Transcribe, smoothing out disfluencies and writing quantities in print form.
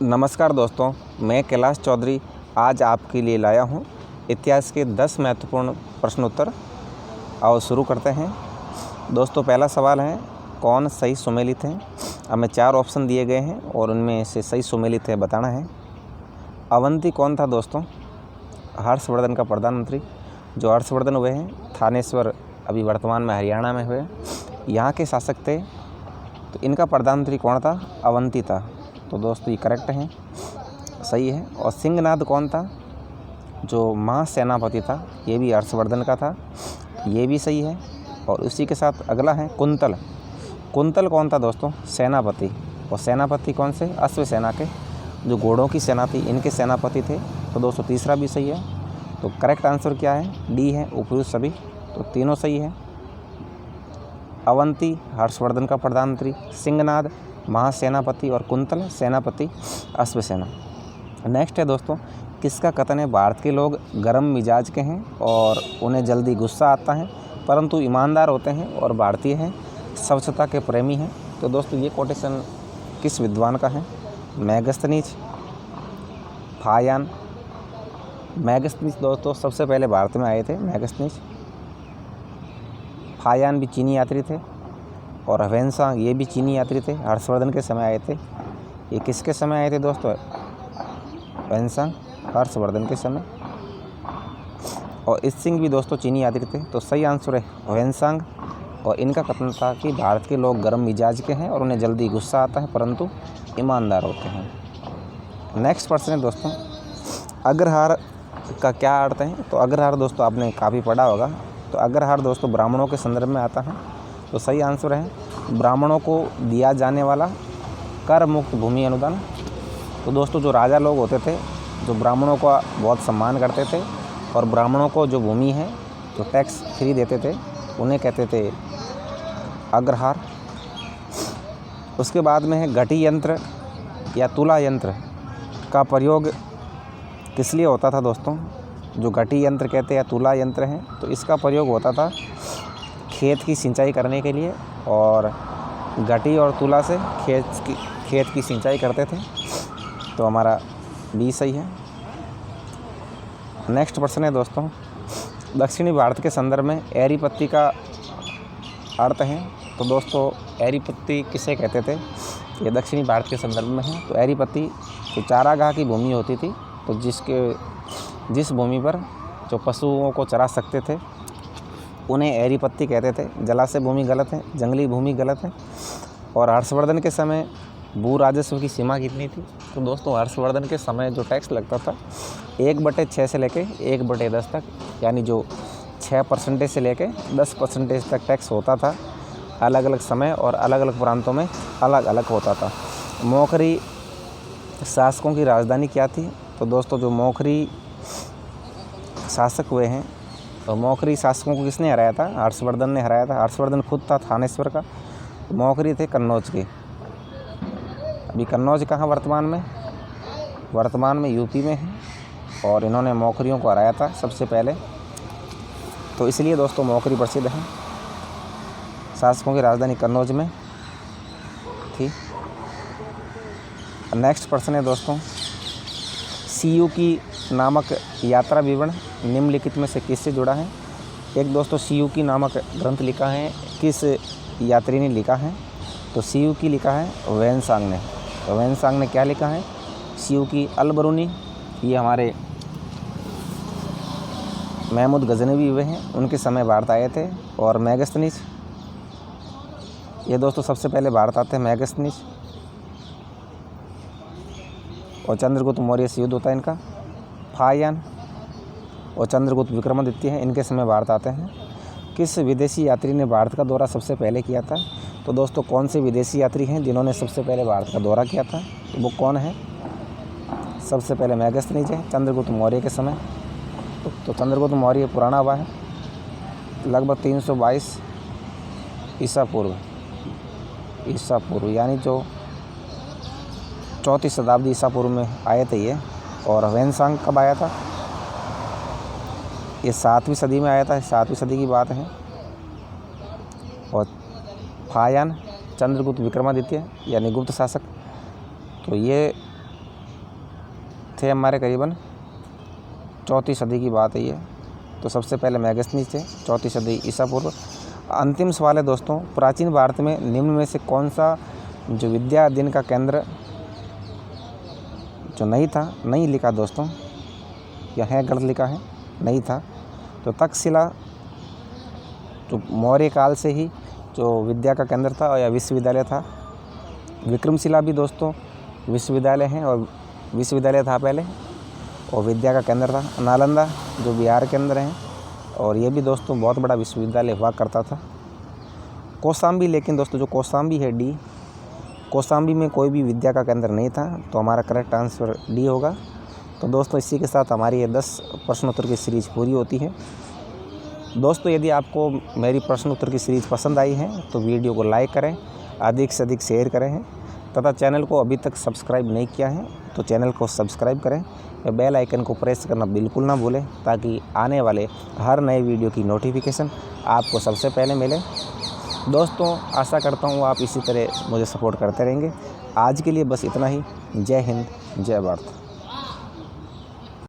नमस्कार दोस्तों, मैं कैलाश चौधरी आज आपके लिए लाया हूँ इतिहास के 10 महत्वपूर्ण प्रश्नोत्तर। आओ शुरू करते हैं। दोस्तों, पहला सवाल है, कौन सही सुमेलित है? हमें 4 ऑप्शन दिए गए हैं और उनमें से सही सुमेलित है बताना है। अवंती कौन था दोस्तों? हर्षवर्धन का प्रधानमंत्री। जो हर्षवर्धन हुए हैं थानेश्वर, अभी वर्तमान में हरियाणा में हुए, यहाँ के शासक थे। तो इनका प्रधानमंत्री कौन था? अवंती था। तो दोस्तों ये करेक्ट है, सही है। और सिंहनाद कौन था? जो महासेनापति था, ये भी हर्षवर्धन का था, ये भी सही है। और उसी के साथ अगला है कुंतल। कुंतल कौन था दोस्तों? सेनापति। और सेनापति कौन से? अश्वसेना के, जो घोड़ों की सेना थी, इनके सेनापति थे। तो दोस्तों तीसरा भी सही है। तो करेक्ट आंसर क्या है? डी है, उपयुक्त सभी। तो तीनों सही है। अवंती हर्षवर्धन का प्रधानमंत्री, सिंहनाद महासेनापति और कुंतल सेनापति अश्वसेना। नेक्स्ट है दोस्तों, किसका कथन है भारत के लोग गर्म मिजाज के हैं और उन्हें जल्दी गुस्सा आता है परंतु ईमानदार होते हैं और भारतीय हैं, स्वच्छता के प्रेमी हैं? तो दोस्तों ये कोटेशन किस विद्वान का है? मैगस्थनीज, फायान। मैगस्थनीज दोस्तों सबसे पहले भारत में आए थे। मैगस्थनीज, फायान भी चीनी यात्री थे और ह्वेनसांग ये भी चीनी यात्री थे, हर्षवर्धन के समय आए थे। ये किसके समय आए थे दोस्तों? ह्वेनसांग हर्षवर्धन के समय। और इसिंग भी दोस्तों चीनी यात्री थे। तो सही आंसर है ह्वेनसांग। और इनका कथन था कि भारत के लोग गर्म मिजाज के हैं और उन्हें जल्दी गुस्सा आता है परंतु ईमानदार होते हैं। नेक्स्ट प्रश्न है दोस्तों, अग्रहार का क्या अर्थ है? तो अग्रहार दोस्तों आपने काफ़ी पढ़ा होगा। तो अग्रहार दोस्तों ब्राह्मणों के संदर्भ में आता है। तो सही आंसर है ब्राह्मणों को दिया जाने वाला कर मुक्त भूमि अनुदान। तो दोस्तों जो राजा लोग होते थे, जो ब्राह्मणों का बहुत सम्मान करते थे और ब्राह्मणों को जो भूमि है जो टैक्स फ्री देते थे, उन्हें कहते थे अग्रहार। उसके बाद में है घटी यंत्र या तुला यंत्र का प्रयोग किस लिए होता था दोस्तों? जो घटी यंत्र कहते हैं या तुला यंत्र है, तो इसका प्रयोग होता था खेत की सिंचाई करने के लिए। और घटी और तुला से खेत की सिंचाई करते थे। तो हमारा बी सही है। नेक्स्ट प्रश्न है दोस्तों, दक्षिणी भारत के संदर्भ में एरी पत्ती का अर्थ है। तो दोस्तों एरी पत्ती किसे कहते थे? ये दक्षिणी भारत के संदर्भ में है। तो एरी पत्ती जो चारागाह की भूमि होती थी, तो जिस भूमि पर जो पशुओं को चरा सकते थे, उन्हें एरी पत्ती कहते थे। जलाशय भूमि गलत है, जंगली भूमि गलत है। और हर्षवर्धन के समय भू राजस्व की सीमा कितनी थी? तो दोस्तों हर्षवर्धन के समय जो टैक्स लगता था 1/6 से लेके 1/10 तक, यानी जो 6% से लेके 10% तक टैक्स होता था। अलग अलग समय और अलग अलग प्रांतों में अलग अलग होता था। मौखरी शासकों की राजधानी क्या थी? तो दोस्तों जो मौखरी शासक हुए हैं, तो मौखरी शासकों को किसने हराया था? हर्षवर्धन ने हराया था। हर्षवर्धन खुद था थानेश्वर का। मौखरी थे कन्नौज के। अभी कन्नौज कहाँ वर्तमान में? वर्तमान में यूपी में है। और इन्होंने मौखरियों को हराया था सबसे पहले। तो इसलिए दोस्तों मौखरी प्रसिद्ध है। शासकों की राजधानी कन्नौज में थी। नेक्स्ट प्रश्न है दोस्तों, सीयू की नामक यात्रा विवरण निम्नलिखित में से किससे जुड़ा है? एक दोस्तों सीयू की नामक ग्रंथ लिखा है, किस यात्री ने लिखा है? तो सीयू की लिखा है ह्वेनसांग ने। तो ह्वेनसांग ने क्या लिखा है? सीयू की अल-बरूनी, ये हमारे महमूद गजनवी हुए हैं, उनके समय भारत आए थे। और मैगस्थनीज, ये दोस्तों सबसे पहले भारत आते हैं मैगस्थनीज। और चंद्रगुप्त मौर्य से युद्ध होता है इनका। फायान और चंद्रगुप्त विक्रमादित्य हैं, इनके समय भारत आते हैं। किस विदेशी यात्री ने भारत का दौरा सबसे पहले किया था? तो दोस्तों कौन से विदेशी यात्री हैं जिन्होंने सबसे पहले भारत का दौरा किया था? तो वो कौन है? सबसे पहले मैगस्थनीज है, चंद्रगुप्त मौर्य के समय। तो चंद्रगुप्त मौर्य पुराना हुआ है, लगभग 322 ईसा पूर्व, यानी जो 4वीं शताब्दी ईसा पूर्व में आए थे ये। और ह्वेनसांग कब आया था? ये 7वीं सदी में आया था, 7वीं सदी की बात है। और फायान चंद्रगुप्त विक्रमादित्य यानी गुप्त शासक, तो ये थे हमारे करीबन 4वीं सदी की बात है ये। तो सबसे पहले मैगस्थनीज थे 4वीं सदी ईसा पूर्व। अंतिम सवाल है दोस्तों, प्राचीन भारत में निम्न में से कौन सा जो विद्या अध्ययन का केंद्र जो नहीं था, नहीं लिखा दोस्तों, या है गलत लिखा है, नहीं था। तो तक्षशिला जो मौर्य काल से ही जो विद्या का केंद्र था या विश्वविद्यालय था। विक्रमशिला भी दोस्तों विश्वविद्यालय है और विश्वविद्यालय था पहले और विद्या का केंद्र था। नालंदा जो बिहार के अंदर है और ये भी दोस्तों बहुत बड़ा विश्वविद्यालय हुआ करता था। कौशाम्बी, लेकिन दोस्तों जो कौशाम्बी है डी, कौशाम्बी में कोई भी विद्या का केंद्र नहीं था, तो हमारा करेक्ट आंसर डी होगा। तो दोस्तों इसी के साथ हमारी ये 10 प्रश्नोत्तर की सीरीज़ पूरी होती है। दोस्तों यदि आपको मेरी प्रश्नोत्तर की सीरीज़ पसंद आई है तो वीडियो को लाइक करें, अधिक से अधिक शेयर करें तथा चैनल को अभी तक सब्सक्राइब नहीं किया है तो चैनल को सब्सक्राइब करें या बेल आइकन को प्रेस करना बिल्कुल ना भूलें, ताकि आने वाले हर नए वीडियो की नोटिफिकेशन आपको सबसे पहले मिले। दोस्तों आशा करता हूँ आप इसी तरह मुझे सपोर्ट करते रहेंगे। आज के लिए बस इतना ही। जय हिंद, जय भारत।